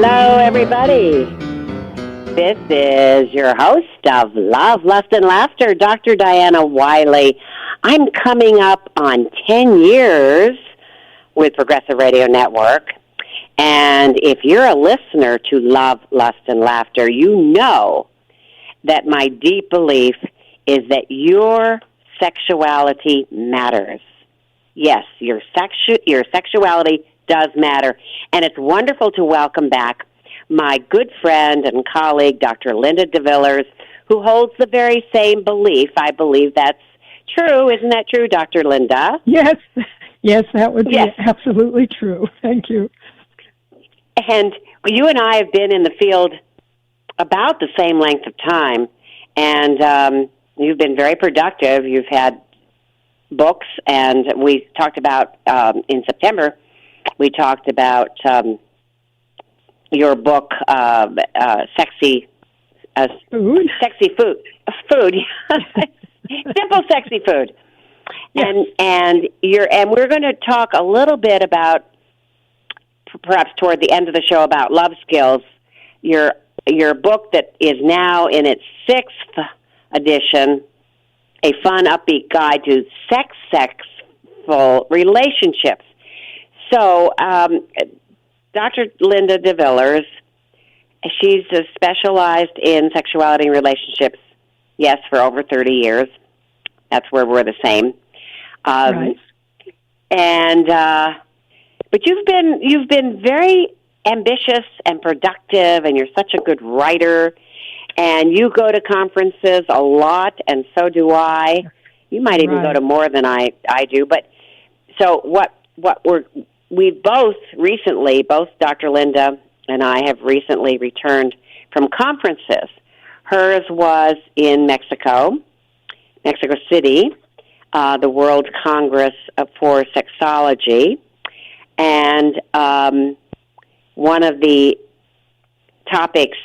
Hello, everybody. This is your host of Love, Lust, and Laughter, Dr. Diana Wiley. I'm coming up on 10 years with Progressive Radio Network. And if you're a listener to Love, Lust, and Laughter, you know that my deep belief is that your sexuality matters. Yes, your sexuality does matter. And it's wonderful to welcome back my good friend and colleague, Dr. Linda de Villers, who holds the very same belief. I believe that's true. Isn't that true, Dr. Linda? Yes, that would be absolutely true. Thank you. And you and I have been in the field about the same length of time, and you've been very productive. You've had books, and we talked about, in September, we talked about your book, Sexy Food. Sexy Food. Simple Sexy Food. Yes. And we're going to talk a little bit about, perhaps toward the end of the show, about love skills. Your book that is now in its 6th edition, A Fun, Upbeat Guide to Sexful Relationships. So, Dr. Linda de Villers, she's specialized in sexuality and relationships, yes, for over 30 years. That's where we're the same. Right. And but you've been very ambitious and productive, and you're such a good writer, and you go to conferences a lot, and so do I. You might even go to more than I do. But so we've both Dr. Linda and I have recently returned from conferences. Hers was in Mexico City, the World Congress for Sexology. And one of the topics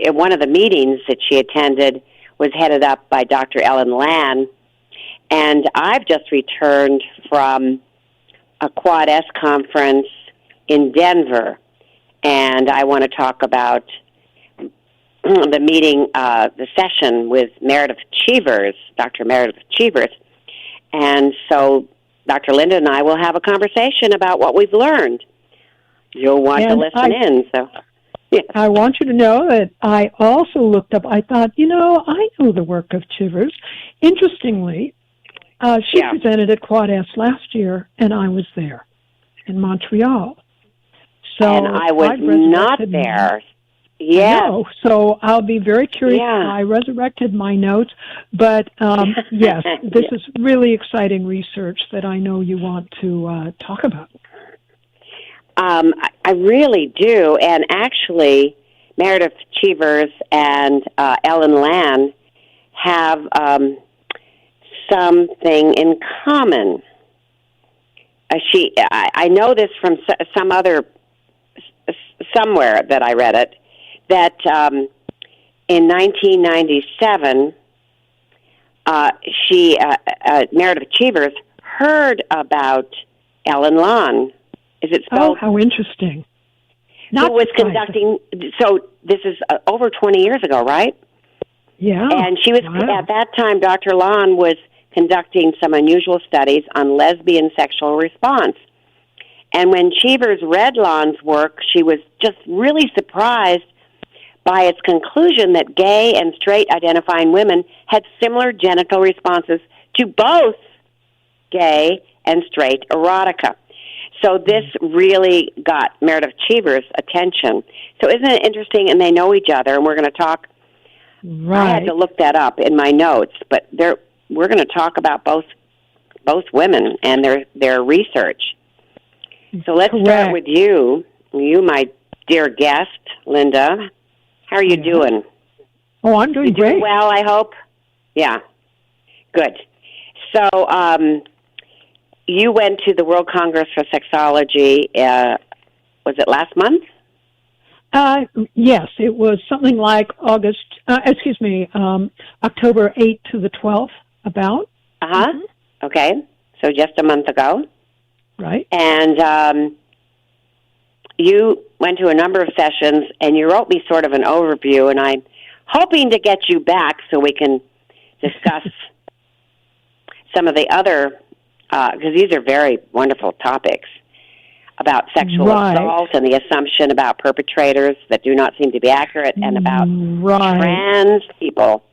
one of the meetings that she attended was headed up by Dr. Ellen Lan. And I've just returned from a Quad S conference in Denver. And I want to talk about the meeting, the session with Dr. Meredith Cheevers. And so Dr. Linda and I will have a conversation about what we've learned. You'll want to listen in. So, yes. I want you to know that I also looked up, I thought, I know the work of Chivers. Interestingly, she presented at Quad S last year, and I was there in Montreal. So and I was not there. Yeah. So I'll be very curious. Yeah. I resurrected my notes, but yes, this is really exciting research that I know you want to talk about. I really do, and actually, Meredith Cheevers and Ellen Lan have something in common. I know this from somewhere that I read it, that in 1997, Meredith Cheevers heard about Ellen Lan. Is it spelled? Oh, how interesting. Who was conducting, so this is over 20 years ago, right? Yeah. And she was, at that time, Dr. Lan was conducting some unusual studies on lesbian sexual response. And when Cheevers read Lan's work, she was just really surprised by its conclusion that gay and straight identifying women had similar genital responses to both gay and straight erotica. So this really got Meredith Cheevers' attention. So isn't it interesting? And they know each other, and we're going to talk. Right. I had to look that up in my notes, but we're going to talk about both women and their research. So let's start with you, my dear guest, Linda. How are you doing? Oh, I'm doing great. Doing well, I hope? Yeah. Good. So you went to the World Congress for Sexology, was it last month? Yes, it was something like October 8th to the 12th, about. Uh-huh. Mm-hmm. Okay. So just a month ago. Right. And you went to a number of sessions, and you wrote me sort of an overview, and I'm hoping to get you back so we can discuss some of the other, because these are very wonderful topics, about sexual assault and the assumption about perpetrators that do not seem to be accurate, and about trans people.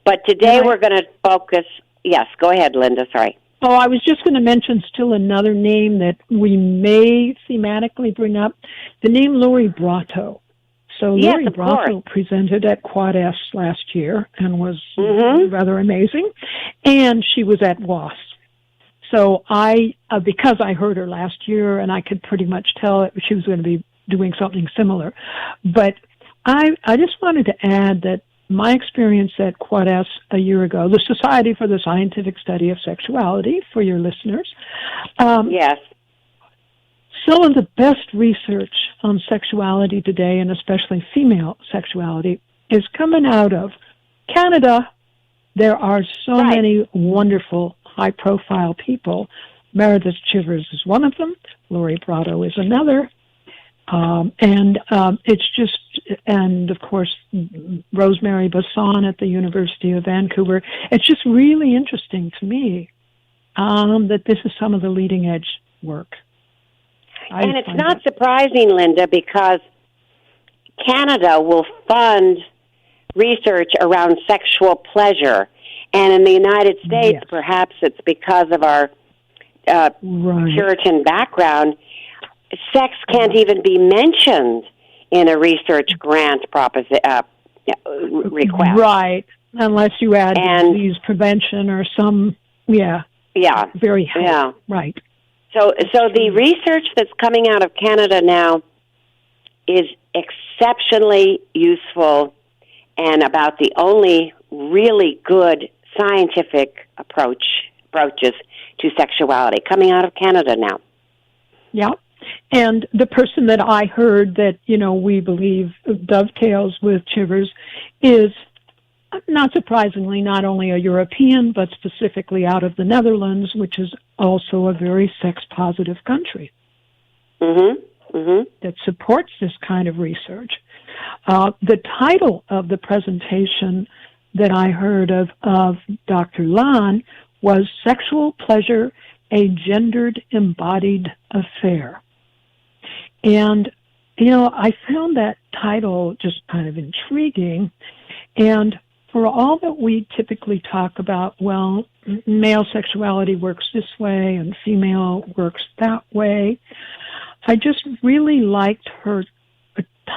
But today we're going to focus... Yes, go ahead, Linda, sorry. Oh, I was just going to mention still another name that we may thematically bring up, the name Lori Brotto. So Lori Brotto presented at QuadS last year and was rather amazing, and she was at WAS. So I, because I heard her last year, and I could pretty much tell she was going to be doing something similar. But I just wanted to add that my experience at QuadS a year ago, the Society for the Scientific Study of Sexuality, for your listeners. Yes. Some of the best research on sexuality today, and especially female sexuality, is coming out of Canada. There are so many wonderful, high-profile people. Meredith Chivers is one of them. Lori Brotto is another. It's just, and of course, Rosemary Basson at the University of Vancouver. It's just really interesting to me that this is some of the leading edge work. And it's not surprising, Linda, because Canada will fund research around sexual pleasure. And in the United States, perhaps it's because of our Puritan background, sex can't even be mentioned in a research grant request. Right, unless you add disease prevention or some, very high. Yeah. Right. So the research that's coming out of Canada now is exceptionally useful and about the only really good scientific approaches to sexuality coming out of Canada now. Yeah. And the person that I heard that, we believe dovetails with Chivers is, not surprisingly, not only a European, but specifically out of the Netherlands, which is also a very sex-positive country that supports this kind of research. The title of the presentation that I heard of Dr. Lan was Sexual Pleasure, a Gendered Embodied Affair. And, I found that title just kind of intriguing. And for all that we typically talk about, well, male sexuality works this way and female works that way, I just really liked her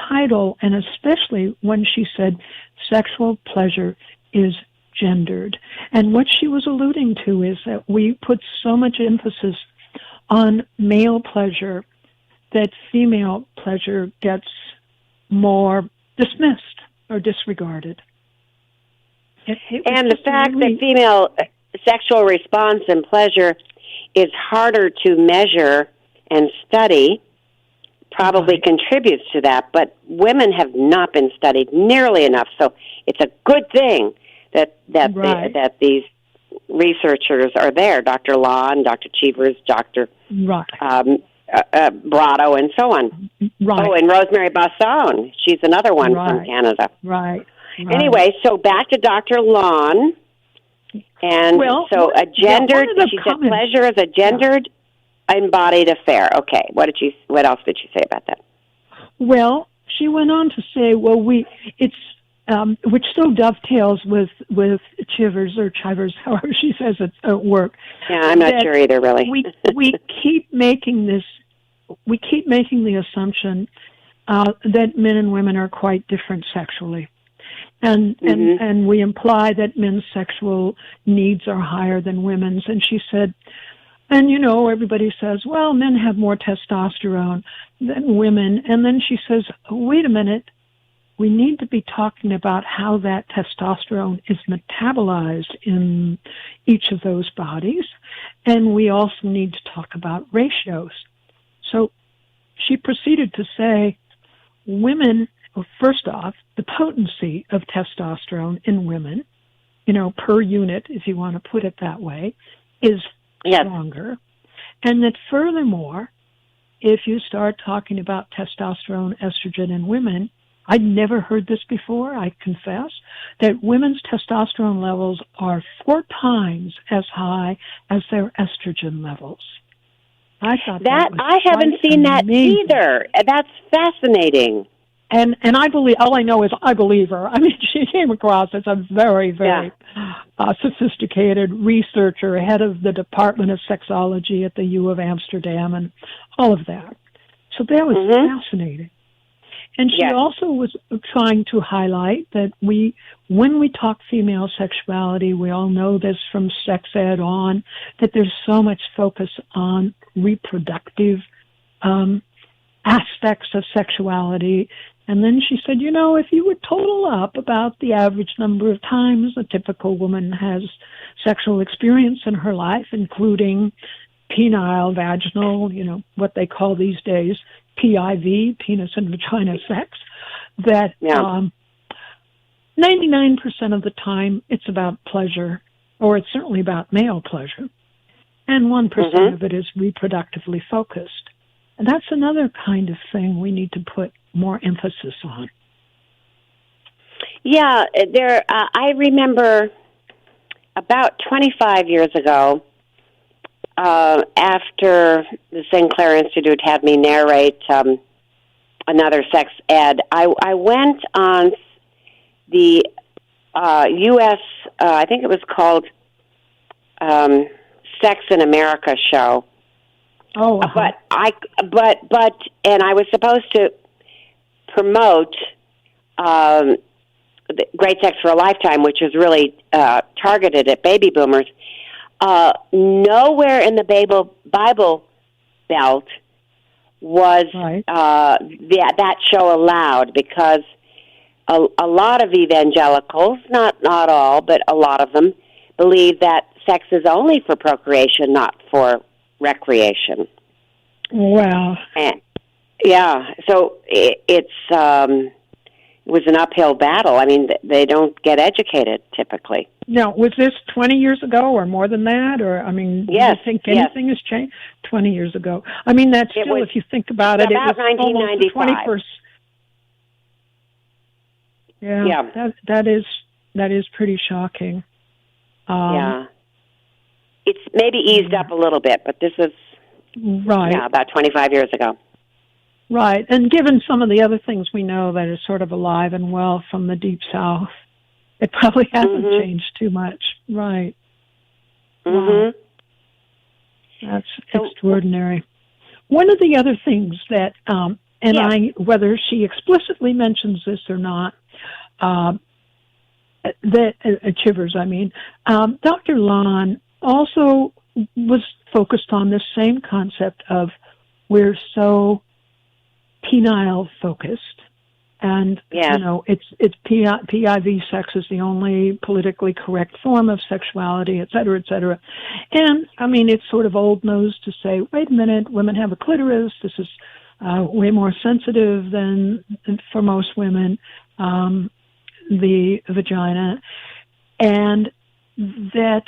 title, and especially when she said sexual pleasure is gendered. And what she was alluding to is that we put so much emphasis on male pleasure that female pleasure gets more dismissed or disregarded. And the fact that female sexual response and pleasure is harder to measure and study probably contributes to that, but women have not been studied nearly enough. So it's a good thing that these researchers are there, Dr. Lan, Dr. Cheevers, Dr. Brotto, and so on. Right. Oh, and Rosemary Basson. She's another one from Canada. Right. Anyway, so back to Dr. Lan. And a gendered, she said pleasure is a gendered embodied affair. Okay, what else did she say about that? Well, she went on to say, which still dovetails with Chivers or Chivers, however she says it at work. Yeah, I'm not sure either, really. we keep making the assumption that men and women are quite different sexually. And we imply that men's sexual needs are higher than women's. And she said, and everybody says, well, men have more testosterone than women. And then she says, wait a minute, we need to be talking about how that testosterone is metabolized in each of those bodies. And we also need to talk about ratios. So she proceeded to say, women, first off, the potency of testosterone in women, per unit, if you want to put it that way, is stronger. And that furthermore, if you start talking about testosterone, estrogen in women, I'd never heard this before, I confess, that women's testosterone levels are 4 times as high as their estrogen levels. I thought that was I haven't seen amazing. that either. That's fascinating. And I believe, all I know is I believe her. I mean, she came across as a very, very sophisticated researcher, head of the Department of Sexology at the U of Amsterdam and all of that. So that was fascinating. And she also was trying to highlight that when we talk female sexuality, we all know this from sex ed on, that there's so much focus on reproductive aspects of sexuality. And then she said, if you would total up about the average number of times a typical woman has sexual experience in her life, including penile, vaginal, what they call these days PIV, penis and vagina sex, that 99% of the time it's about pleasure, or it's certainly about male pleasure, and 1% of it is reproductively focused. And that's another kind of thing we need to put more emphasis on. Yeah, I remember about 25 years ago, after the Sinclair Institute had me narrate another sex ed, I went on the U.S., I think it was called Sex in America show. Oh, but and I was supposed to promote Great Sex for a Lifetime, which is really targeted at baby boomers. Nowhere in the Bible Belt was that show allowed, because a lot of evangelicals, not all, but a lot of them, believe that sex is only for procreation, not for recreation. Wow. So it was an uphill battle. I mean, they don't get educated typically. Now, was this 20 years ago or more than that? Or, I mean, do you think anything has changed? 20 years ago. I mean, that's still, if you think about it, about it was 1995. Almost the 21st. That is pretty shocking. It's maybe eased up a little bit, but this is about 25 years ago. Right, and given some of the other things we know that are sort of alive and well from the Deep South, it probably hasn't changed too much. Right. Wow. That's extraordinary. One of the other things that, whether she explicitly mentions this or not, that Chivers, Dr. Lon also was focused on this same concept of we're so penile focused, and it's PIV sex is the only politically correct form of sexuality, et cetera, et cetera. And I mean, it's sort of old nose to say, wait a minute, women have a clitoris. This is way more sensitive than for most women, the vagina, and that.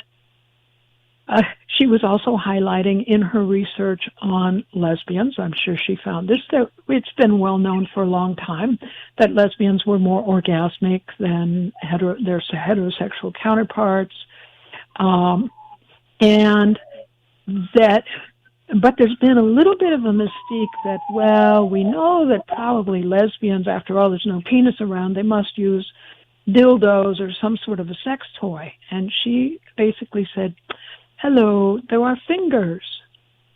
She was also highlighting in her research on lesbians, I'm sure she found this, that it's been well known for a long time that lesbians were more orgasmic than their heterosexual counterparts, and that, but there's been a little bit of a mystique that, well, we know that probably lesbians, after all, there's no penis around, they must use dildos or some sort of a sex toy. And she basically said, hello, there are fingers.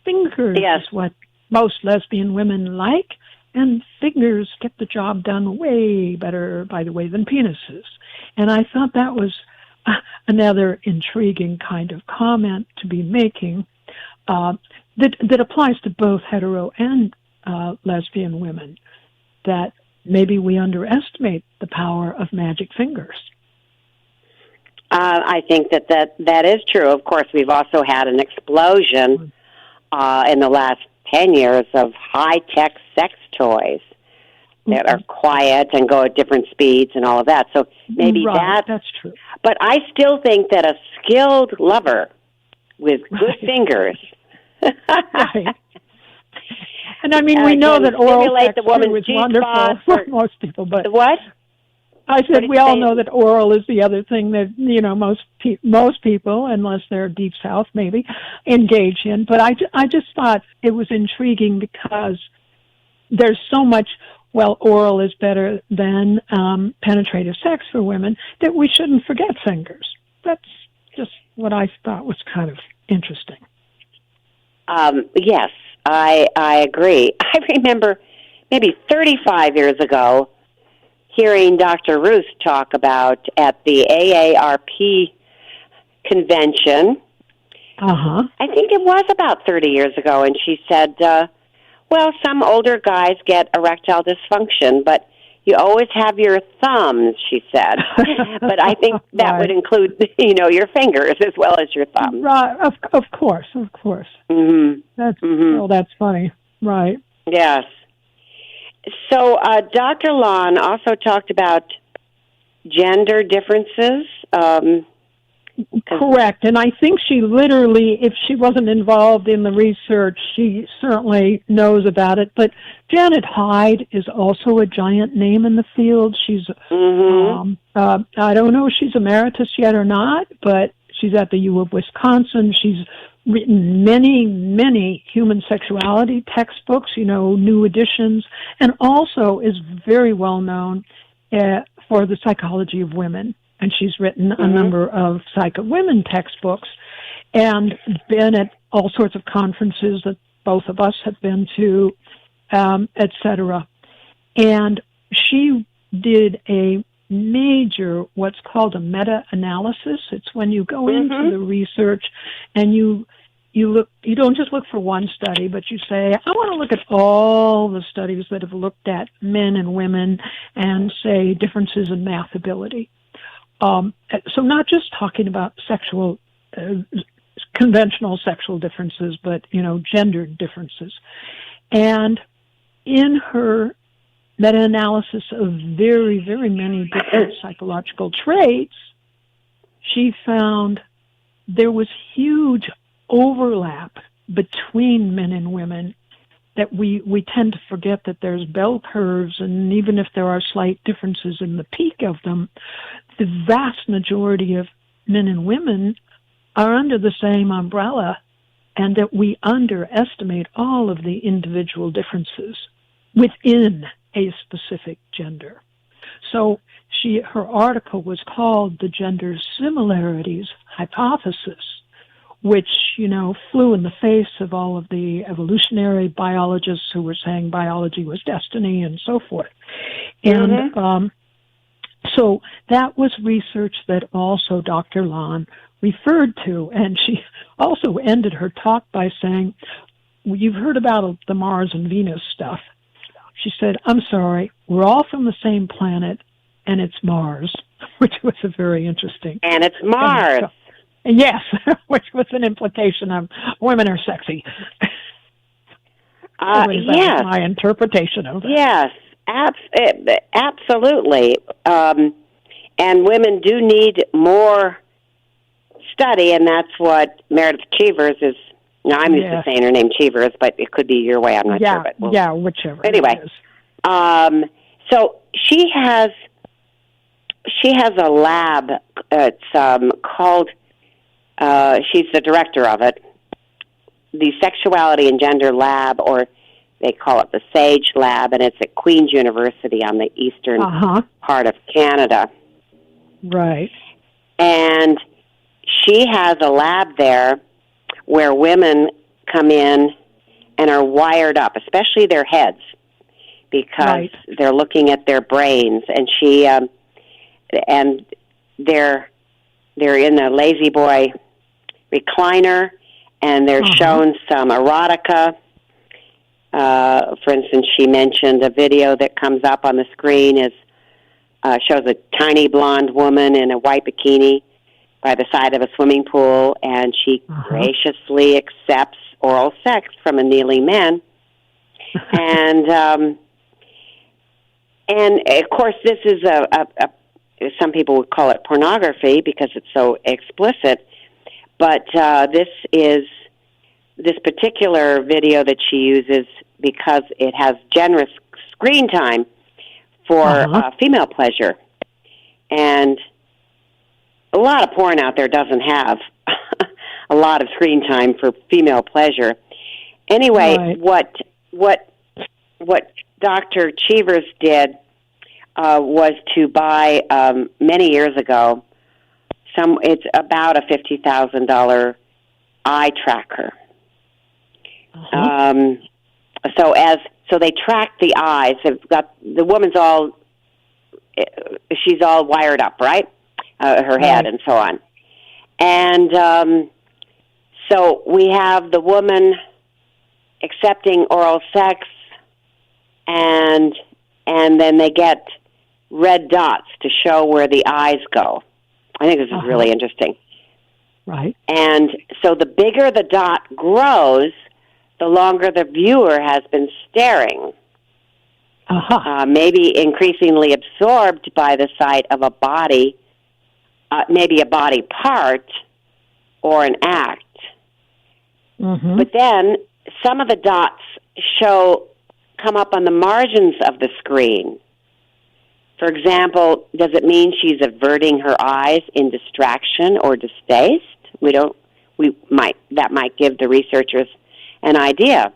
Fingers is what most lesbian women like, and fingers get the job done way better, by the way, than penises. And I thought that was another intriguing kind of comment to be making that applies to both hetero and lesbian women, that maybe we underestimate the power of magic fingers. I think that is true. Of course, we've also had an explosion in the last 10 years of high-tech sex toys that are quiet and go at different speeds and all of that. So maybe that's true. But I still think that a skilled lover with good fingers And I mean, we know that oral stimulate sex the woman's too is wonderful G-spot for most people, but the what? I said we all know that oral is the other thing that most people, unless they're deep south, maybe engage in. But I just thought it was intriguing because there's so much. Well, oral is better than penetrative sex for women, that we shouldn't forget fingers. That's just what I thought was kind of interesting. Yes, I agree. I remember maybe 35 years ago hearing Dr. Roos talk about at the AARP convention. Uh-huh. I think it was about 30 years ago, and she said, well, some older guys get erectile dysfunction, but you always have your thumbs, she said. But I think that right. would include, your fingers as well as your thumbs. Right, of course. Mm-hmm. That's funny. Right. Yes. So Dr. Lon also talked about gender differences. Correct. And I think she literally, if she wasn't involved in the research, she certainly knows about it. But Janet Hyde is also a giant name in the field. She's, I don't know if she's emeritus yet or not, but she's at the U of Wisconsin. She's written many human sexuality textbooks, new editions, and also is very well known for the psychology of women. And she's written a number of Psych of Women textbooks and been at all sorts of conferences that both of us have been to, et cetera. And she did a major, what's called a meta-analysis. It's when you go into the research and you don't just look for one study, but you say, I want to look at all the studies that have looked at men and women and, say, differences in math ability. So not just talking about conventional sexual differences, but, gendered differences. And in her meta-analysis of very, very many different psychological traits, she found there was huge overlap between men and women, that we tend to forget that there's bell curves, and even if there are slight differences in the peak of them, the vast majority of men and women are under the same umbrella, and that we underestimate all of the individual differences within a specific gender. So her article was called The Gender Similarities Hypothesis, which, flew in the face of all of the evolutionary biologists who were saying biology was destiny and so forth. And so that was research that also Dr. Lon referred to, and she also ended her talk by saying, you've heard about the Mars and Venus stuff. She said, I'm sorry, we're all from the same planet, and it's Mars, which was a very interesting. And it's Mars. Yes, which was an implication of women are sexy. That was my interpretation of it. Yes, absolutely. And women do need more study, and that's what Meredith Cheevers is. Now, I'm used to saying her name Cheevers, but it could be your way. I'm not sure. But whichever. Anyway, so she has a lab. It's called. She's the director of it, the Sexuality and Gender Lab, or they call it the SAGE Lab, and it's at Queen's University on the eastern part of Canada. Right. And she has a lab there where women come in and are wired up, especially their heads, because they're looking at their brains. And she and they're in the lazy boy recliner, and they're shown some erotica. For instance, she mentioned a video that comes up on the screen shows a tiny blonde woman in a white bikini by the side of a swimming pool, and she graciously accepts oral sex from a kneeling man. And of course, this is some people would call it pornography because it's so explicit. But this particular video that she uses because it has generous screen time for female pleasure. And a lot of porn out there doesn't have a lot of screen time for female pleasure. Anyway, what Dr. Cheevers did was to buy many years ago. It's about a $50,000 eye tracker. So they track the eyes. They've got the woman's she's all wired up, right? Her head and so on. And so we have the woman accepting oral sex, and then they get red dots to show where the eyes go. I think this is really interesting. Right. And so the bigger the dot grows, the longer the viewer has been staring. Maybe increasingly absorbed by the sight of a body, maybe a body part or an act. But then some of the dots come up on the margins of the screen. For example, does it mean she's averting her eyes in distraction or distaste? That might give the researchers an idea,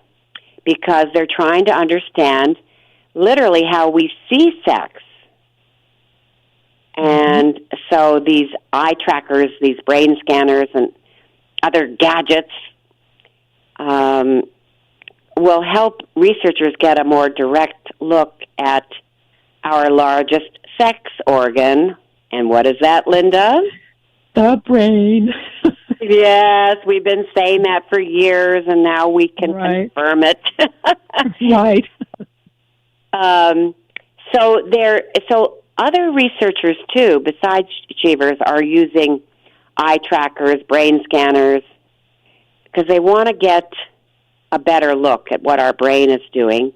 because they're trying to understand literally how we see sex. And so these eye trackers, these brain scanners, and other gadgets will help researchers get a more direct look at our largest sex organ. And what is that, Linda? The brain. Yes, we've been saying that for years, and now we can confirm it. Right. So other researchers too, besides Cheevers, are using eye trackers, brain scanners, because they want to get a better look at what our brain is doing,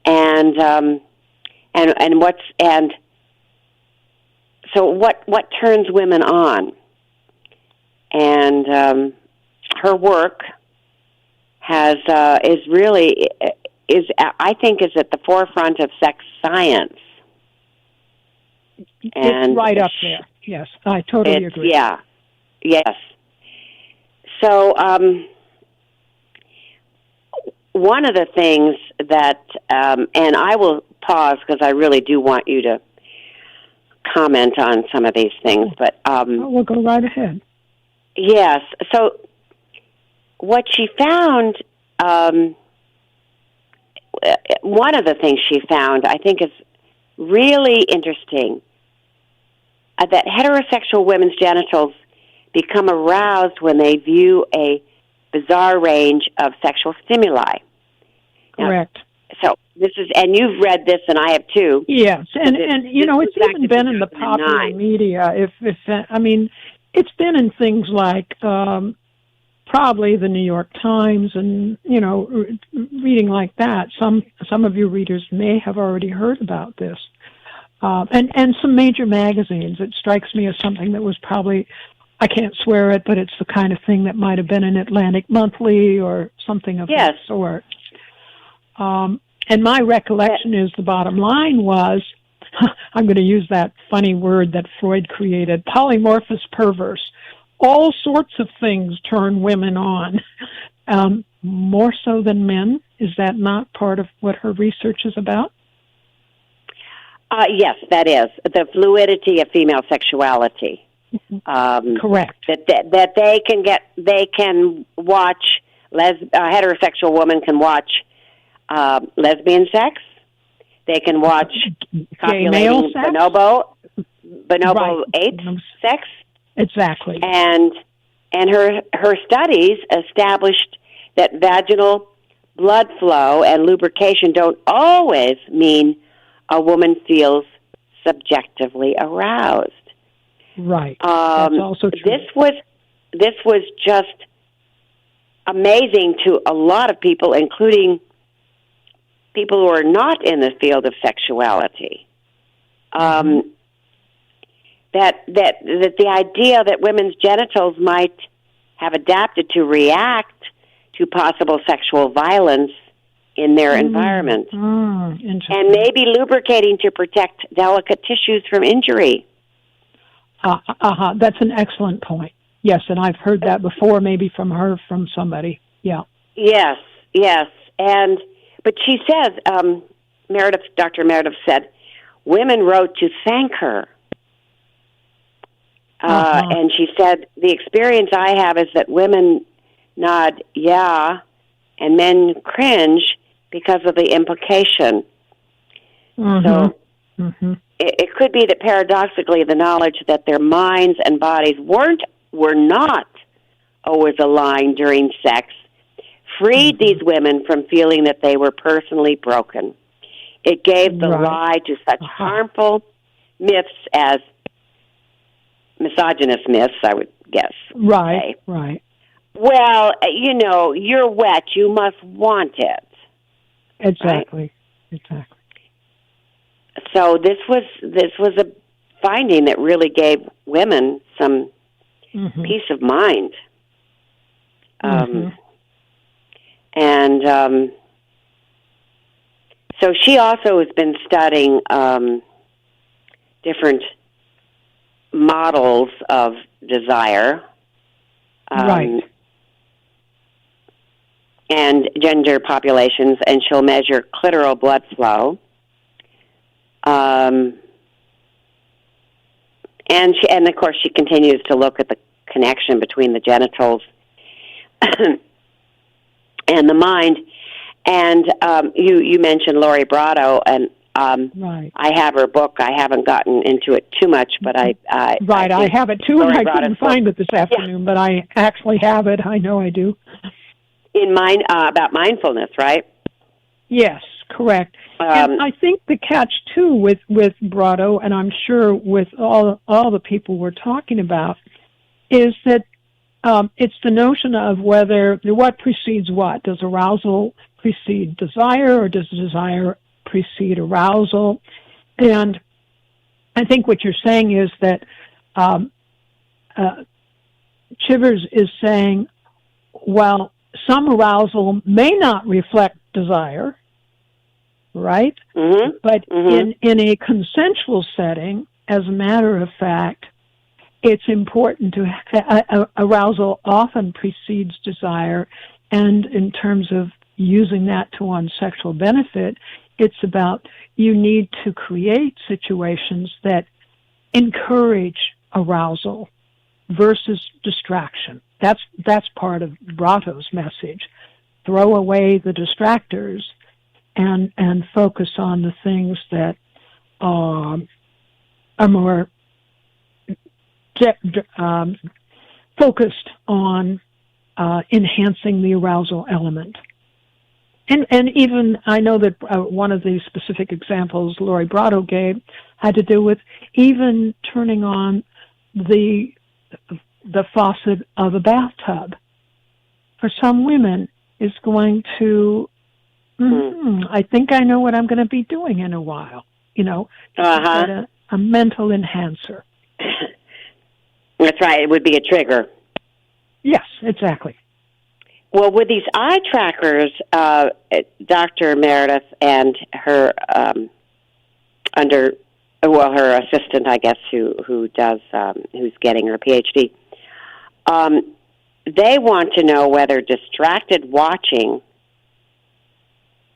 and so what turns women on. And her work I think is at the forefront of sex science. And it's right up there. Yes, I totally agree. Yeah, yes. So one of the things that, and I will pause because I really do want you to comment on some of these things, but we'll go right ahead. Yes. So what she found, one of the things she found, I think is really interesting, that heterosexual women's genitals become aroused when they view a bizarre range of sexual stimuli. Correct. So this is, and you've read this, and I have too. Yes, and it's even been in the popular media. It's been in things like probably the New York Times, and reading like that. Some of your readers may have already heard about this, and some major magazines. It strikes me as something that was probably, I can't swear it, but it's the kind of thing that might have been in Atlantic Monthly or something of that sort. And my recollection is the bottom line was, I'm going to use that funny word that Freud created, polymorphous perverse. All sorts of things turn women on, more so than men. Is that not part of what her research is about? Yes, that is. The fluidity of female sexuality. Correct. That they can watch, a heterosexual woman can watch lesbian sex. They can watch copulating bonobo ape sex. Exactly. And her studies established that vaginal blood flow and lubrication don't always mean a woman feels subjectively aroused. Right. That's also true. This was just amazing to a lot of people, including people who are not in the field of sexuality. That the idea that women's genitals might have adapted to react to possible sexual violence in their environment. Interesting. And maybe lubricating to protect delicate tissues from injury. That's an excellent point. Yes, and I've heard that before, maybe from her, from somebody. Yeah. Yes. But she says, Dr. Meredith said, women wrote to thank her. And she said, the experience I have is that women nod, yeah, and men cringe because of the implication. So it could be that paradoxically the knowledge that their minds and bodies were not always aligned during sex freed these women from feeling that they were personally broken. It gave the lie to such harmful myths as misogynist myths, I would guess. Right. Well, you're wet, you must want it. Exactly. Right? Exactly. So this was a finding that really gave women some peace of mind. So she also has been studying different models of desire. And gender populations, and she'll measure clitoral blood flow. And of course she continues to look at the connection between the genitals and the mind. And you mentioned Lori Brotto, and I have her book. I haven't gotten into it too much, but I have it too, and I couldn't find it this afternoon, but I actually have it. I know I do. About mindfulness, right? Yes, correct. And I think the catch too with Brotto, and I'm sure with all the people we're talking about, is that it's the notion of what precedes what. Does arousal precede desire, or does desire precede arousal? And I think what you're saying is that Chivers is saying, well, some arousal may not reflect desire, right? But in a consensual setting, as a matter of fact, it's important to arousal often precedes desire, and in terms of using that to one's sexual benefit, it's about you need to create situations that encourage arousal versus distraction. That's part of Brotto's message. Throw away the distractors and focus on the things that are more focused on enhancing the arousal element. And even, I know that one of the specific examples Lori Brotto gave had to do with even turning on the faucet of a bathtub. For some women, is going to, I think I know what I'm going to be doing in a while. A mental enhancer. That's right. It would be a trigger. Yes, exactly. Well, with these eye trackers, Dr. Meredith and her her assistant, I guess, who's getting her PhD, they want to know whether distracted watching,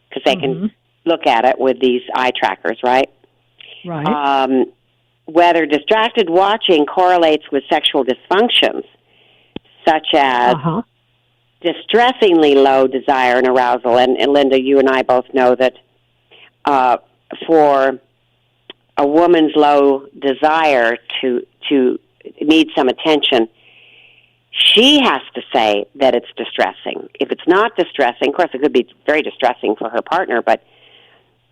because they can look at it with these eye trackers, right? Right. Whether distracted watching correlates with sexual dysfunctions, such as distressingly low desire and arousal. And Linda, you and I both know that for a woman's low desire to need some attention, she has to say that it's distressing. If it's not distressing, of course, it could be very distressing for her partner, but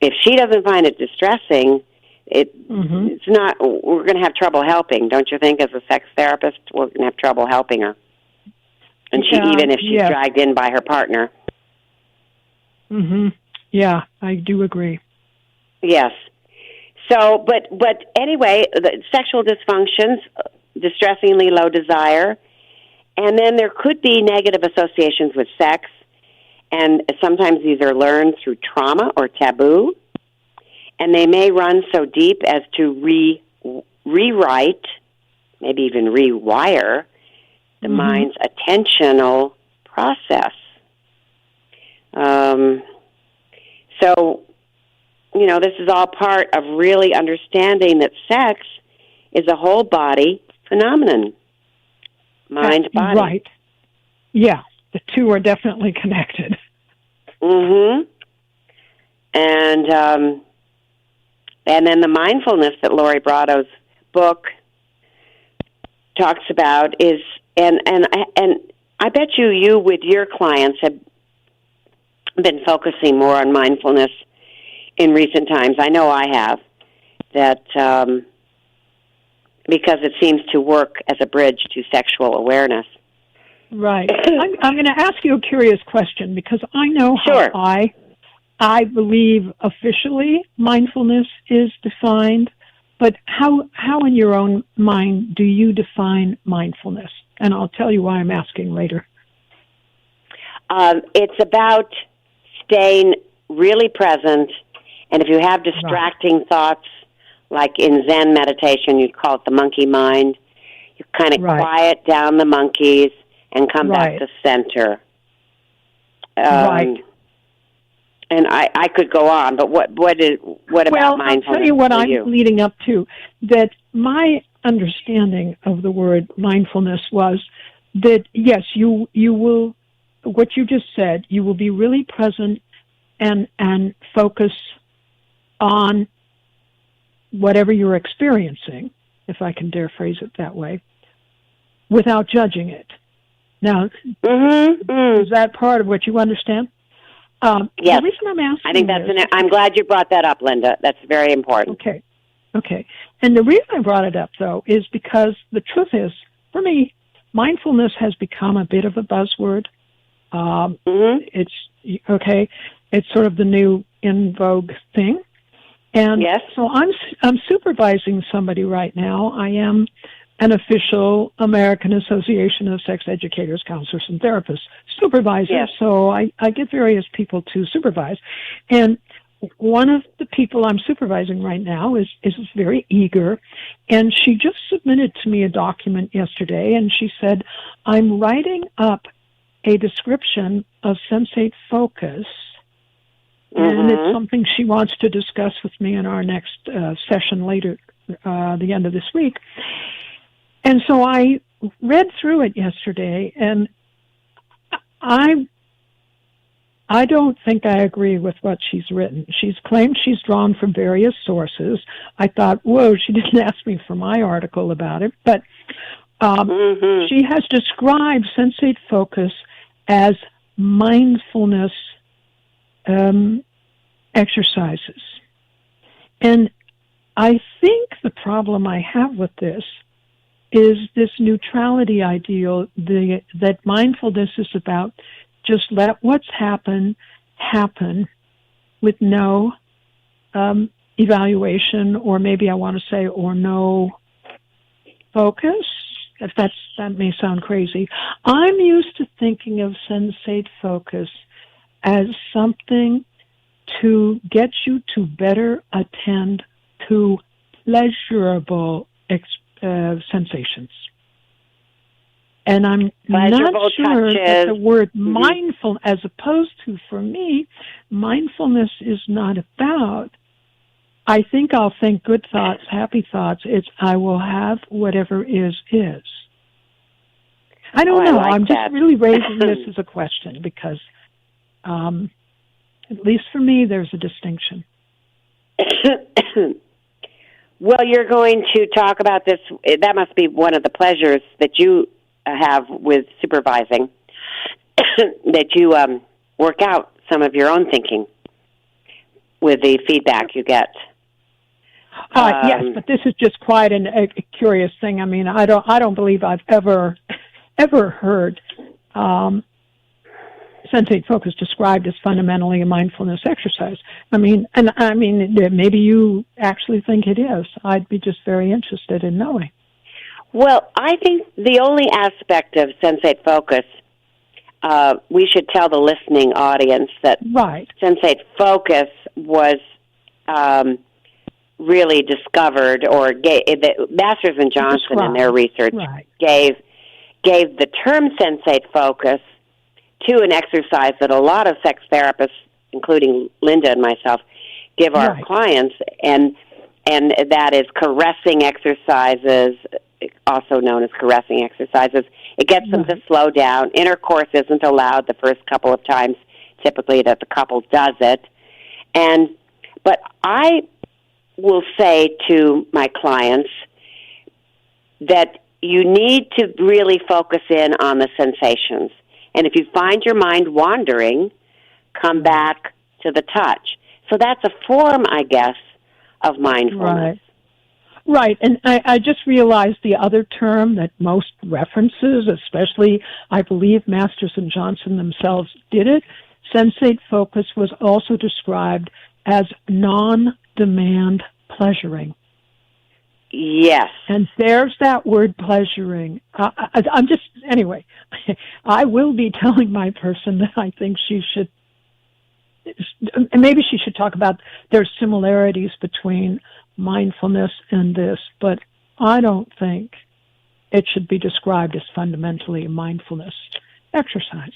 if she doesn't find it distressing, it's not. We're going to have trouble helping, don't you think? As a sex therapist, we're going to have trouble helping her, and even if she's dragged in by her partner. Yeah, I do agree. Yes. So, but anyway, the sexual dysfunctions, distressingly low desire, and then there could be negative associations with sex, and sometimes these are learned through trauma or taboo, and they may run so deep as to rewrite, maybe even rewire the mind's attentional process. So, this is all part of really understanding that sex is a whole body phenomenon. Mind, body. Right. Yeah, the two are definitely connected. Mm-hmm. And then the mindfulness that Lori Brado's book talks about is, and I bet you with your clients have been focusing more on mindfulness in recent times. I know I have, that because it seems to work as a bridge to sexual awareness. Right. I'm going to ask you a curious question, because I know Sure. how I believe officially mindfulness is defined, but how in your own mind do you define mindfulness? And I'll tell you why I'm asking later. It's about staying really present, and if you have distracting thoughts, like in Zen meditation, you call it the monkey mind, you kind of quiet down the monkeys and come back to center. Right. And I could go on, but what about mindfulness? I'll tell you what for I'm you? leading up to. That my understanding of the word mindfulness was that, yes, you will, what you just said, you will be really present and focus on whatever you're experiencing, if I can dare phrase it that way, without judging it. Now, is that part of what you understand? Yes. The reason I'm asking, I think I'm glad you brought that up, Linda. That's very important. Okay. And the reason I brought it up, though, is because the truth is, for me, mindfulness has become a bit of a buzzword. It's okay. It's sort of the new in vogue thing. And so I'm supervising somebody right now. I am an official American Association of Sex Educators, Counselors, and Therapists supervisor. Yes. So I get various people to supervise. And one of the people I'm supervising right now is very eager, and she just submitted to me a document yesterday, and she said, I'm writing up a description of sensate focus, and it's something she wants to discuss with me in our next session later, the end of this week. And so I read through it yesterday, and I don't think I agree with what she's written. She's claimed she's drawn from various sources. I thought, whoa, she didn't ask me for my article about it. But she has described sensate focus as mindfulness exercises. And I think the problem I have with this is this neutrality ideal, that mindfulness is about just let what's happen with no evaluation, or maybe I want to say, or no focus. If that may sound crazy. I'm used to thinking of sensate focus as something to get you to better attend to pleasurable sensations. And I'm not sure that the word mindful, as opposed to, for me, mindfulness is not about, I think I'll think good thoughts, happy thoughts. It's I will have whatever is. I don't know. I'm just really raising this as a question because, at least for me, there's a distinction. Well, you're going to talk about this. That must be one of the pleasures that you have with supervising, that you work out some of your own thinking with the feedback you get. Yes, but this is just quite a curious thing. I mean, I don't believe I've ever heard sensate focus described as fundamentally a mindfulness exercise. I mean, maybe you actually think it is. I'd be just very interested in knowing. Well, I think the only aspect of sensate focus we should tell the listening audience that Right. sensate focus was really discovered, or Masters and Johnson in their research gave the term sensate focus to an exercise that a lot of sex therapists, including Linda and myself, give our clients, and that is caressing exercises, also known as caressing exercises. It gets them to slow down. Intercourse isn't allowed the first couple of times, typically, that the couple does it. But I will say to my clients that you need to really focus in on the sensations. And if you find your mind wandering, come back to the touch. So that's a form, I guess, of mindfulness. Right, and I just realized the other term that most references, especially, I believe, Masters and Johnson themselves did it. Sensate focus was also described as non-demand pleasuring. Yes. And there's that word pleasuring. I'm just, anyway, I will be telling my person that I think she should, maybe she should talk about there's similarities between mindfulness and this, but I don't think it should be described as fundamentally a mindfulness exercise.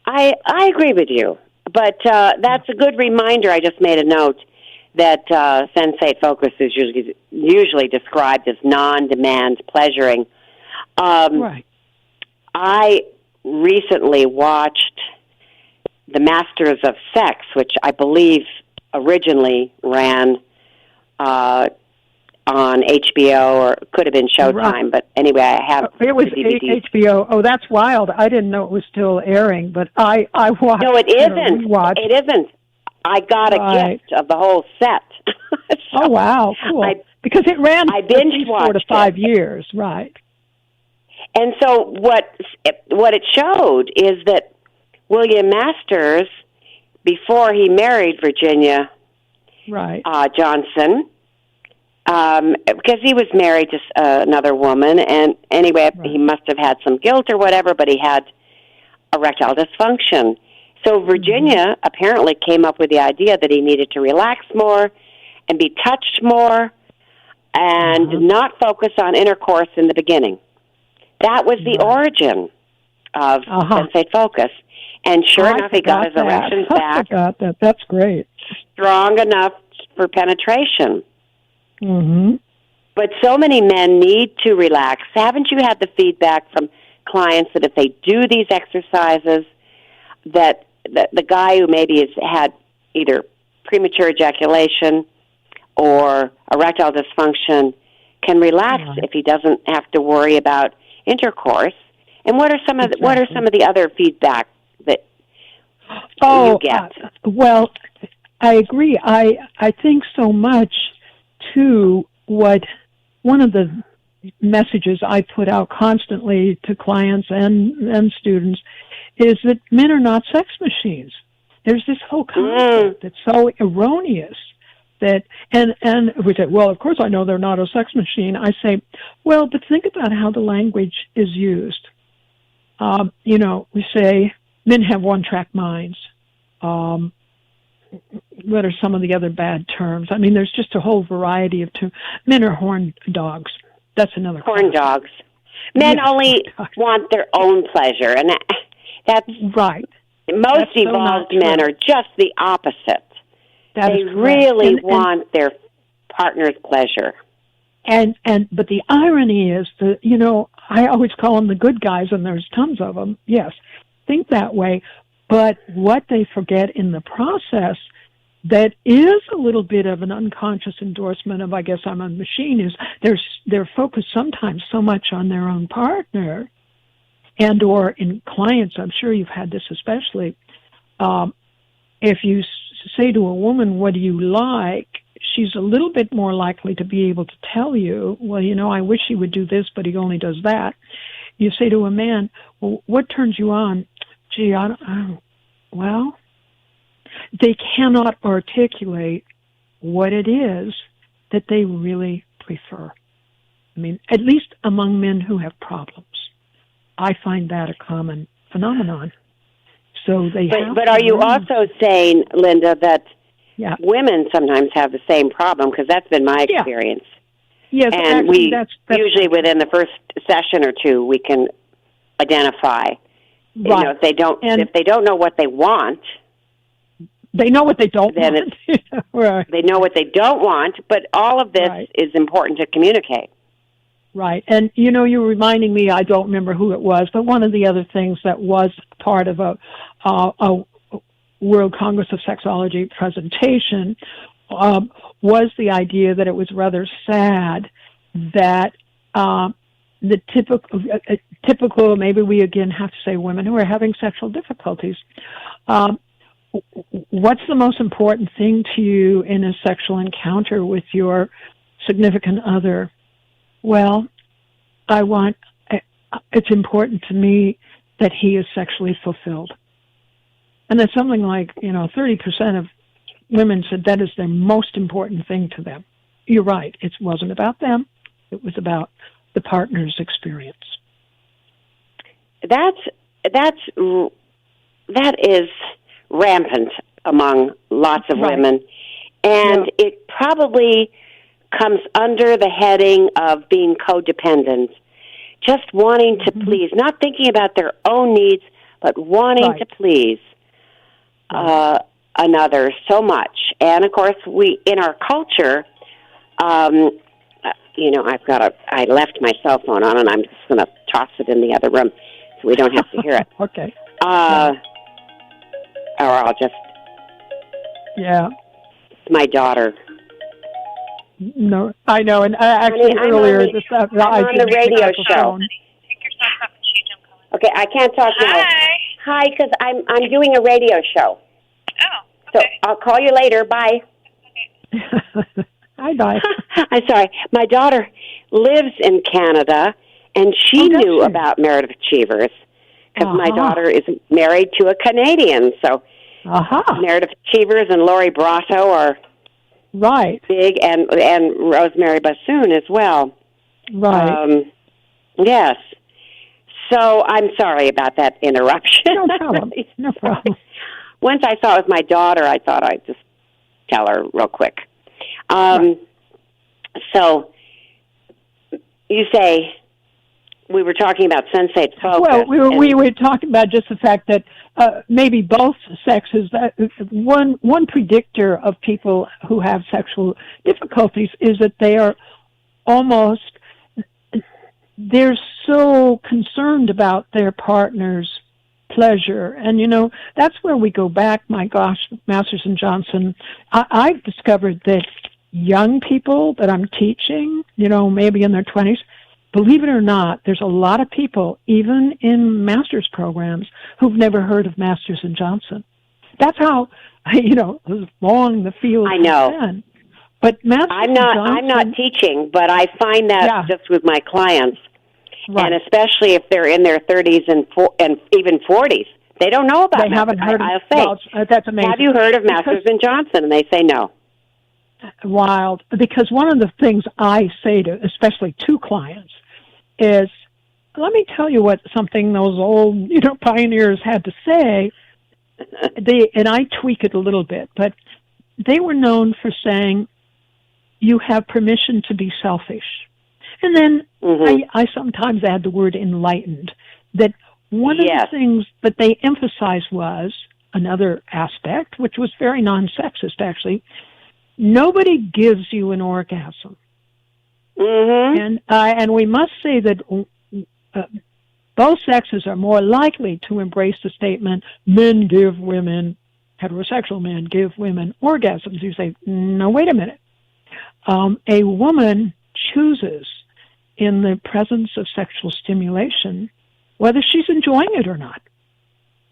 I agree with you, but that's a good reminder. I just made a note that sensate focus is usually described as non-demand pleasuring. I recently watched The Masters of Sex, which I believe originally ran on HBO, or it could have been Showtime, but anyway, I have it was the DVD. HBO. Oh, that's wild. I didn't know it was still airing, but I watched. No, it isn't. It isn't. I got a gift of the whole set. Oh, wow, cool. Because it ran for 4 to 5 years, right. And so what it showed is that William Masters, before he married Virginia Johnson, because he was married to another woman, and anyway, he must have had some guilt or whatever, but he had erectile dysfunction. So Virginia apparently came up with the idea that he needed to relax more and be touched more and not focus on intercourse in the beginning. That was the origin of sensate focus. And sure enough, he got his erections back. I got that. That's great. Strong enough for penetration. Mm-hmm. But so many men need to relax. Haven't you had the feedback from clients that if they do these exercises, that the guy who maybe has had either premature ejaculation or erectile dysfunction can relax if he doesn't have to worry about intercourse? And what are some of the other feedback that you get? Well, I agree. I think so much too. One of the messages I put out constantly to clients and students is that men are not sex machines. There's this whole concept that's so erroneous that, and we say, well, of course I know they're not a sex machine. I say, well, but think about how the language is used. We say men have one-track minds. What are some of the other bad terms? I mean, there's just a whole variety of terms. Men are horn dogs. That's another horn dogs. Men only want their own pleasure, and that's right. Most evolved men are just the opposite. They really want their partner's pleasure. But the irony is that, I always call them the good guys, and there's tons of them. Yes, think that way. But what they forget in the process that is a little bit of an unconscious endorsement of, I guess I'm a machine, is they're focused sometimes so much on their own partner, and or in clients, I'm sure you've had this especially, if you say to a woman, what do you like, she's a little bit more likely to be able to tell you, well, I wish he would do this, but he only does that. You say to a man, well, what turns you on? Gee, I don't, well, they cannot articulate what it is that they really prefer. I mean, at least among men who have problems. I find that a common phenomenon. So they But are you also saying, Linda, that women sometimes have the same problem? Because that's been my experience. Yes, and actually, that's usually within the first session or two we can identify. Right. You know, if they don't know what they want, they know what they don't want. Right. They know what they don't want, but all of this is important to communicate. Right. And, you know, you're reminding me, I don't remember who it was, but one of the other things that was part of a World Congress of Sexology presentation was the idea that it was rather sad that the typical, maybe we again have to say women who are having sexual difficulties, what's the most important thing to you in a sexual encounter with your significant other? Well, it's important to me that he is sexually fulfilled. And that's something like, 30% of women said that is their most important thing to them. You're right. It wasn't about them. It was about the partner's experience. That is rampant among lots of women. And it probably comes under the heading of being codependent, just wanting to please, not thinking about their own needs, but wanting to please another so much. And of course, we in our culture, I left my cell phone on, and I'm just going to toss it in the other room so we don't have to hear it. Okay. Or I'll just. Yeah. It's my daughter. No, I know, and actually earlier I'm on the radio show. Okay, I can't talk now. Hi, because I'm doing a radio show. Oh, okay. So I'll call you later. Bye. Hi, bye. I'm sorry. My daughter lives in Canada, and she knew about Merit Achievers because my daughter is married to a Canadian. So Merit Achievers and Lori Brotto are big, and Rosemary Bassoon as well. Right. Yes. So I'm sorry about that interruption. No problem. No problem. Once I saw it was my daughter, I thought I'd just tell her real quick. So you say we were talking about sensate focus. Well, we were talking about just the fact that maybe both sexes, that one predictor of people who have sexual difficulties is that they are they're so concerned about their partner's pleasure. And, that's where we go back, my gosh, Masters and Johnson. I've discovered that young people that I'm teaching, maybe in their 20s, believe it or not, there's a lot of people, even in master's programs, who've never heard of Masters and Johnson. That's how, long the field has been. But I'm not teaching, but I find that just with my clients, and especially if they're in their 30s and even 40s, they don't know about it. They haven't heard of it. I'll say, that's amazing. Have you heard of Masters and Johnson? And they say no. Wild. Because one of the things I say to, especially to clients, is, let me tell you what something those old, pioneers had to say. And I tweak it a little bit, but they were known for saying, you have permission to be selfish. And then I sometimes add the word enlightened, that one of the things that they emphasized was another aspect, which was very non-sexist, actually. Nobody gives you an orgasm. And we must say that both sexes are more likely to embrace the statement, men give women, heterosexual men give women orgasms. You say, no, wait a minute. A woman chooses in the presence of sexual stimulation whether she's enjoying it or not.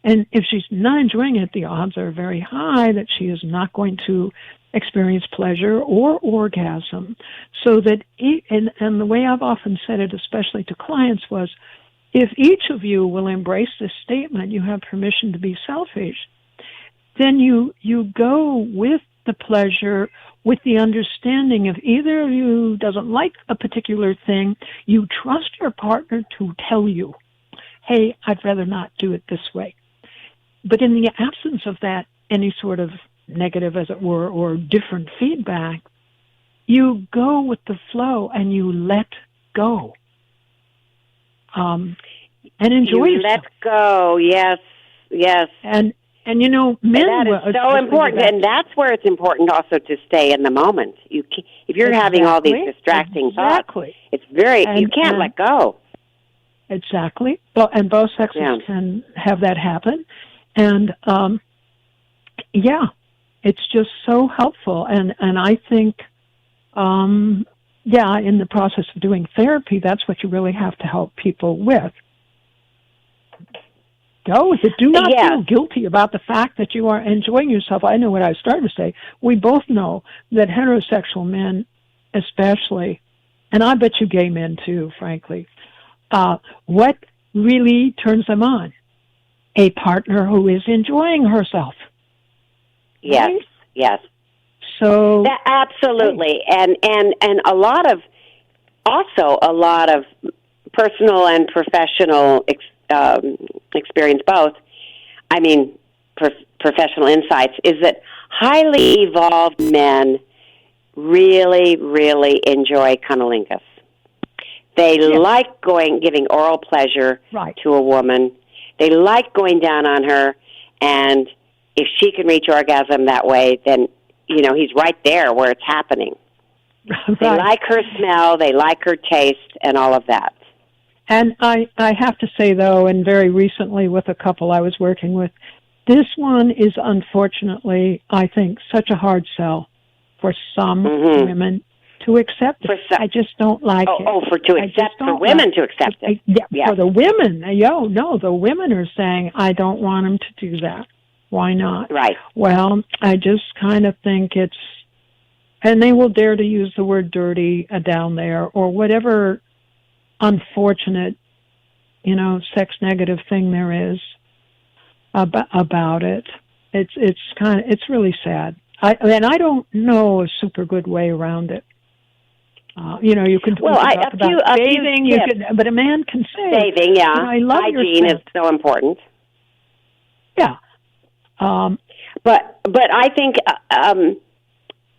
And if she's not enjoying it, the odds are very high that she is not going to experience pleasure or orgasm. So that, and the way I've often said it, especially to clients, was, if each of you will embrace this statement, you have permission to be selfish, then you go with the pleasure with the understanding if either of you doesn't like a particular thing, you trust your partner to tell you. hey, I'd rather not do it this way. But in the absence of that, any sort of negative, as it were, or different feedback, you go with the flow and you let go. And enjoy yourself. Let go, yes. And you know, men... That is so important, and that's where it's important also to stay in the moment. If you're having all these distracting thoughts, it's you can't let go. Exactly. And both sexes can have that happen. And, it's just so helpful. And I think, in the process of doing therapy, that's what you really have to help people with. Go with it. Do not feel guilty about the fact that you are enjoying yourself. I know what I started to say. We both know that heterosexual men, especially, and I bet you gay men too, frankly, what really turns them on? A partner who is enjoying herself. Yes, right? Yes. So absolutely, and a lot of personal and professional experience both. I mean, professional insights is that highly evolved men really, really enjoy cunnilingus. They like giving oral pleasure to a woman. They like going down on her, and if she can reach orgasm that way, then, he's right there where it's happening. Right. They like her smell, they like her taste, and all of that. And I have to say, though, and very recently with a couple I was working with, this one is unfortunately, I think, such a hard sell for some women to accept it. I just don't like it. For women to accept it. For the women. The women are saying, I don't want them to do that. Why not? Right. Well, I just kind of think it's, and they will dare to use the word dirty down there, or whatever unfortunate, sex negative thing there is about it. It's really sad. I don't know a super good way around it. You can talk about bathing, but a man can say bathing. Yeah, I love hygiene is so important. Yeah, but I think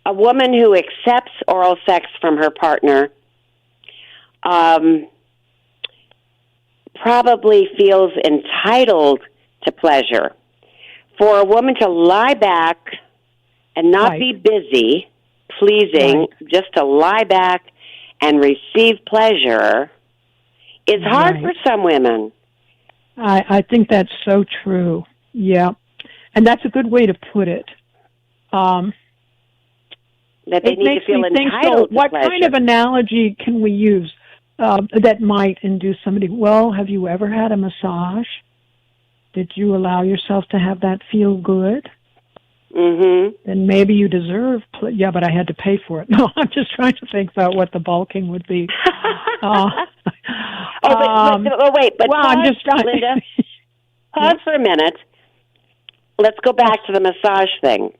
a woman who accepts oral sex from her partner probably feels entitled to pleasure. For a woman to lie back and not be busy pleasing, just to lie back and receive pleasure is hard for some women. I think that's so true. Yeah. And that's a good way to put it. That they need to feel entitled to what pleasure. Kind of analogy can we use that might induce somebody? Well, have you ever had a massage? Did you allow yourself to have that feel good? Mm-hmm. Then maybe you deserve... but I had to pay for it. No, I'm just trying to think about what the bulking would be. Wait, but well, pause, I'm just trying. Linda, pause for a minute. Let's go back to the massage thing.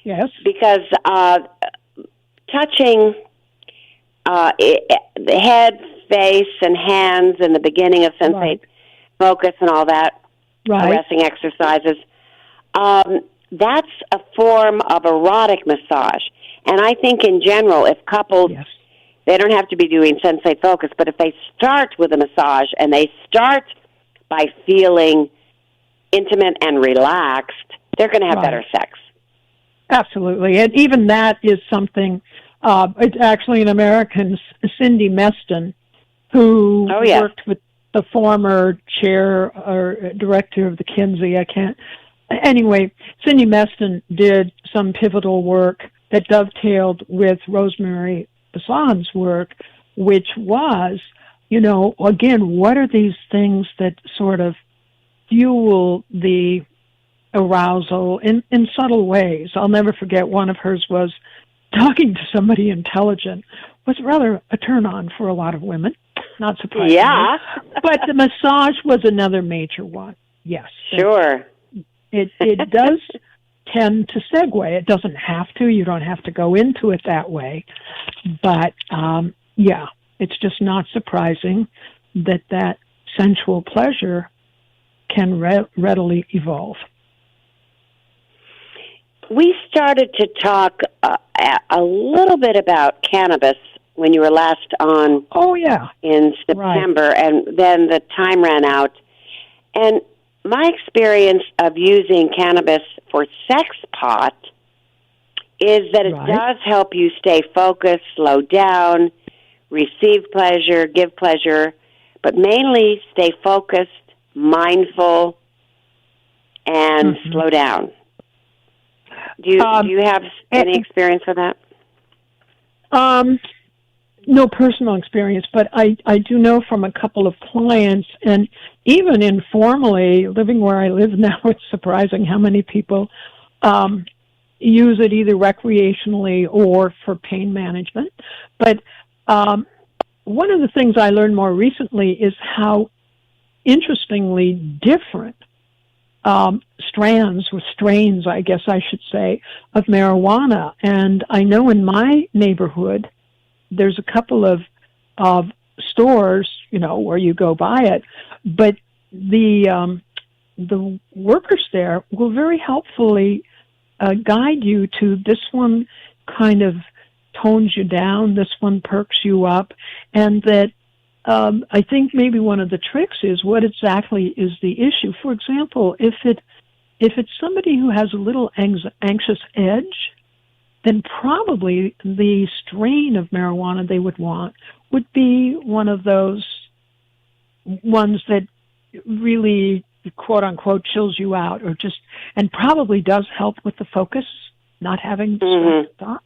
Yes. Because touching the head, face, and hands in the beginning of sensate focus and all that, resting exercises, that's a form of erotic massage. And I think in general, if couples, they don't have to be doing sensate focus, but if they start with a massage and they start by feeling intimate and relaxed, they're going to have better sex. Absolutely. And even that is something, it's actually an American, Cindy Meston, who worked with the former chair or director of the Kinsey. Anyway, Cindy Meston did some pivotal work that dovetailed with Rosemary Bassan's work, which was, again, what are these things that sort of fuel the arousal in subtle ways? I'll never forget one of hers was talking to somebody intelligent was rather a turn-on for a lot of women, not surprisingly. Yeah. But the massage was another major one. Yes. Sure. It does tend to segue. It doesn't have to. You don't have to go into it that way. But, it's just not surprising that sensual pleasure can readily evolve. We started to talk a little bit about cannabis when you were last on. Oh, yeah. In September, right. And then the time ran out. And my experience of using cannabis for sex pot is that it does help you stay focused, slow down, receive pleasure, give pleasure, but mainly stay focused, mindful, and slow down. Do you have any experience with that? No personal experience, but I do know from a couple of clients, and even informally, living where I live now, it's surprising how many people use it either recreationally or for pain management. But one of the things I learned more recently is how interestingly different strains, I guess I should say, of marijuana. And I know in my neighborhood, there's a couple of stores, where you go buy it, but the workers there will very helpfully guide you to this one kind of tones you down, this one perks you up, and that I think maybe one of the tricks is what exactly is the issue. For example, if it's somebody who has a little anxious edge, then probably the strain of marijuana they would want would be one of those ones that really, quote unquote, chills you out, and probably does help with the focus, not having distracted thoughts.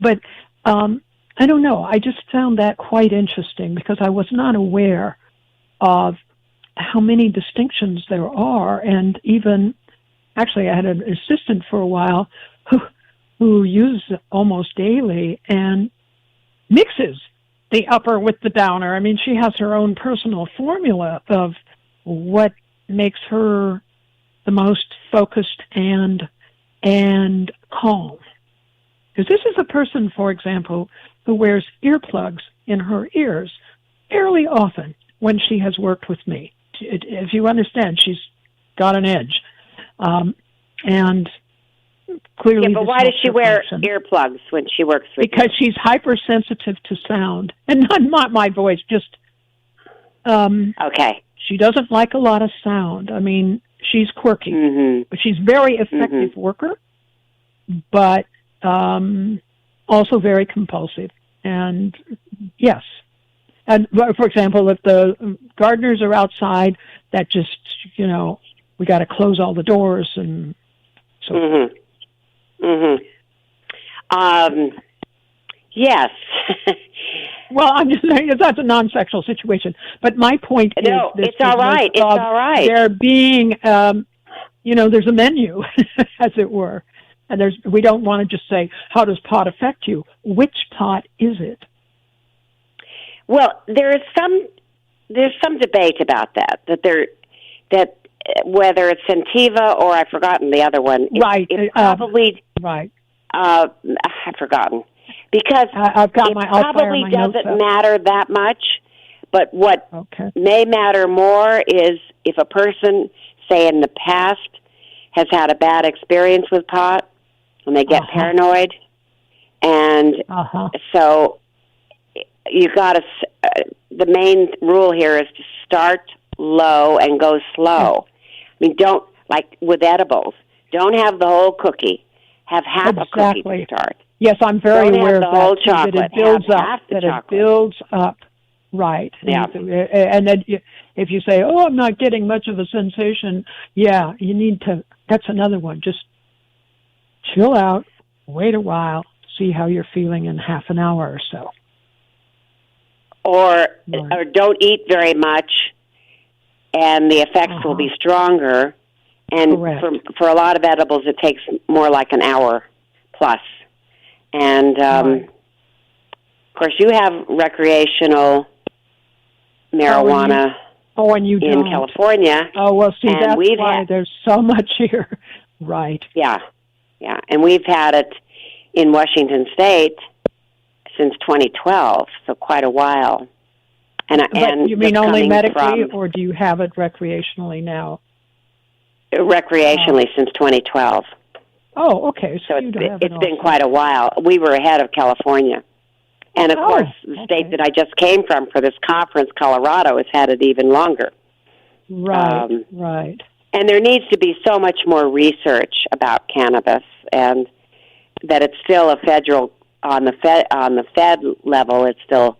But I don't know. I just found that quite interesting because I was not aware of how many distinctions there are. And even, actually, I had an assistant for a while who used it almost daily and mixes the upper with the downer. I mean, she has her own personal formula of what makes her the most focused and calm. Because this is a person, for example, who wears earplugs in her ears fairly often when she has worked with me. If you understand, she's got an edge. And clearly, yeah, but why does she wear earplugs when she works with Because you? she's hypersensitive to sound. And not my voice, just... okay. She doesn't like a lot of sound. I mean, she's quirky, but she's very effective worker, but also very compulsive. And yes. And for example, if the gardeners are outside, that just, we got to close all the doors and so. Yes. Well, I'm just saying that's a non-sexual situation. But my point is, it's all right. It's all right. There being, there's a menu, as it were, and we don't want to just say, how does pot affect you? Which pot is it? Well, there's some debate about that whether it's sativa or I've forgotten the other one. It probably right. I've forgotten. Because I've got it probably doesn't matter that much, but what may matter more is if a person, say in the past, has had a bad experience with pot, and they get paranoid, and so you got to. The main rule here is to start low and go slow. I mean, don't, like with edibles, don't have the whole cookie. Have half a cookie to start. Yes, I'm very aware of that. Chocolate. That it builds up. It builds up. Right. Yeah. And then if you say, "Oh, I'm not getting much of a sensation," you need to. That's another one. Just chill out, wait a while, see how you're feeling in half an hour or so. Or don't eat very much, and the effects will be stronger. And for a lot of edibles, it takes more like an hour plus. And, of course, you have recreational marijuana in California. Oh, well, see, that's why there's so much here. Right. Yeah. And we've had it in Washington State since 2012, so quite a while. But you mean only medically, from, or do you have it recreationally now? Recreationally since 2012. Oh, okay. So you don't have it it's been quite a while. We were ahead of California. And, of course, the state that I just came from for this conference, Colorado, has had it even longer. Right, right. And there needs to be so much more research about cannabis, and that it's still a federal, on the Fed level, it's still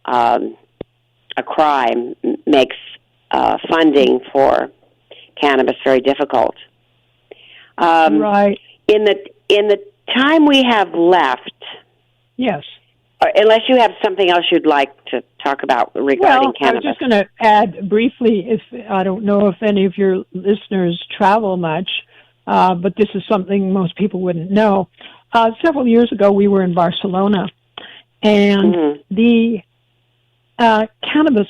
a crime, makes funding for cannabis very difficult. Right. In the time we have left, yes. Unless you have something else you'd like to talk about regarding cannabis. I was just going to add briefly, I don't know if any of your listeners travel much, but this is something most people wouldn't know. Several years ago, we were in Barcelona, and the Cannabis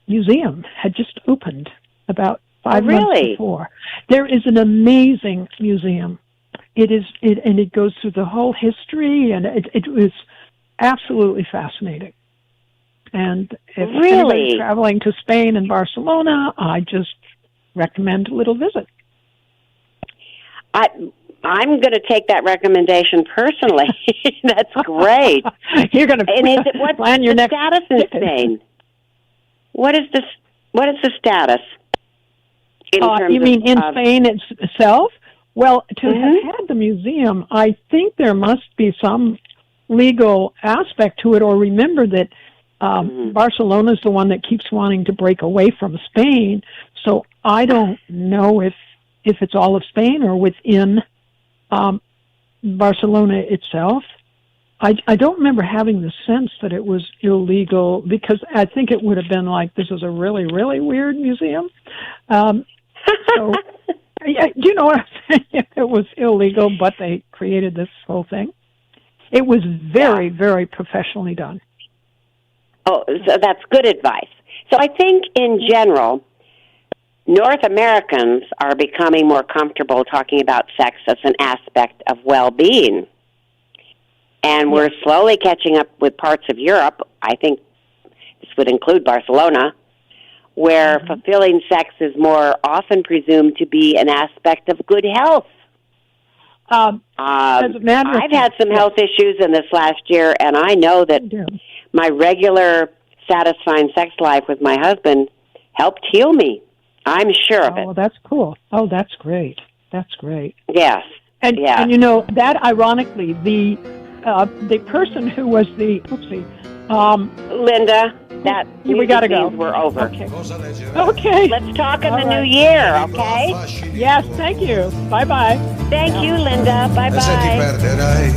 Museum had just opened about 5 months before. There is an amazing museum. And it goes through the whole history, and it was absolutely fascinating. And if anybody's traveling to Spain and Barcelona, I just recommend a little visit. I'm going to take that recommendation personally. That's great. You're going to plan your next status in Spain? What is the status? You mean in Spain itself? Well, to have had the museum, I think there must be some legal aspect to it, or remember that Barcelona is the one that keeps wanting to break away from Spain. So I don't know if it's all of Spain or within Barcelona itself. I don't remember having the sense that it was illegal, because I think it would have been like, this is a really, really weird museum. So, you know what I'm saying? It was illegal, but they created this whole thing. It was very, very professionally done. Oh, so that's good advice. So I think in general, North Americans are becoming more comfortable talking about sex as an aspect of well-being. And we're slowly catching up with parts of Europe. I think this would include Barcelona, where fulfilling sex is more often presumed to be an aspect of good health. I've had some health issues in this last year, and I know that my regular satisfying sex life with my husband helped heal me. I'm sure of it. Oh, that's cool. Oh, that's great. That's great. Yes. And you know, that ironically, the person who was Linda, that we got to go. We're over. Okay. Let's talk in the new year, okay? Yes, thank you. Bye-bye. Thank you, Linda. Bye-bye. E se ti perderai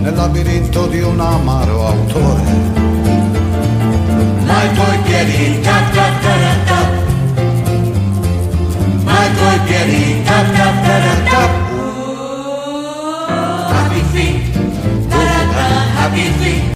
nel labirinto di un amaro autore, ma i tuoi piedi tap tap tap tap, ma i tuoi piedi tap tap tap tap. Happy feet, happy feet.